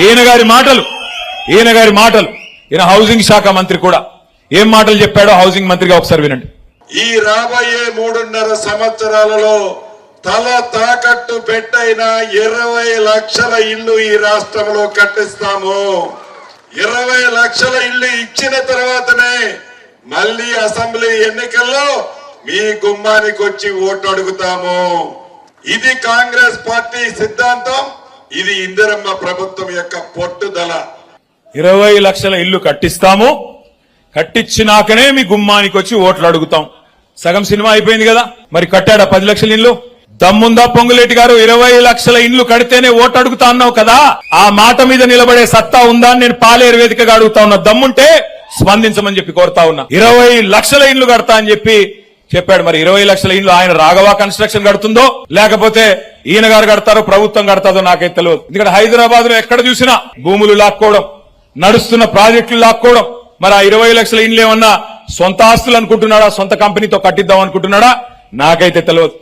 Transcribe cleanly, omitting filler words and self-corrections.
ఈయన గారి మాటలు ఈయన హౌసింగ్ శాఖ మంత్రి కూడా ఏం మాటలు చెప్పాడో హౌసింగ్ మంత్రిగా ఒకసారి వినండి. ఈ రాబోయే 3.5 సంవత్సరాలలో తల తాకట్టు పెట్టైన 20 లక్షల ఇళ్లు ఈ రాష్ట్రంలో కట్టిస్తాము. 20 లక్షల ఇళ్లు ఇచ్చిన తర్వాతనే మళ్ళీ అసెంబ్లీ ఎన్నికల్లో మీ గుమ్మానికి వచ్చి ఓటు అడుగుతాము. ఇది కాంగ్రెస్ పార్టీ సిద్ధాంతం. ఇది ఇందిరమ్మ ప్రభుత్వం యొక్క పట్టుదల. 20 లక్షల ఇళ్లు కట్టిస్తాము, కట్టించినాకనే మీ గుమ్మానికి వచ్చి ఓట్లు అడుగుతాం. సగం సినిమా అయిపోయింది కదా. మరి కట్టాడా 10 లక్షల ఇళ్లు? దమ్ముందా పొంగులేటి గారు? 20 లక్షల ఇండ్లు కడితేనే ఓటు అడుగుతా అన్నావు కదా, ఆ మాట మీద నిలబడే సత్తా ఉందా అని నేను పాలేరు వేదికగా అడుగుతా ఉన్నా. దమ్ముంటే స్పందించమని చెప్పి కోరుతా ఉన్నా. 20 లక్షల ఇండ్లు కడతా అని చెప్పి చెప్పాడు. మరి 20 లక్షల ఇండ్లు ఆయన రాఘవ కన్స్ట్రక్షన్ కడుతుందో లేకపోతే ఈయన గారు కడతారో ప్రభుత్వం కడతాదో నాకైతే తెలియదు. ఎందుకంటే హైదరాబాద్ లో ఎక్కడ చూసినా భూములు లాక్కోవడం, నడుస్తున్న ప్రాజెక్టులు లాక్కోవడం. మరి ఆ 20 లక్షల ఇండ్లు ఏమన్నా సొంత ఆస్తులు అనుకుంటున్నాడా, సొంత కంపెనీతో కట్టిద్దాం అనుకుంటున్నాడా నాకైతే తెలియదు.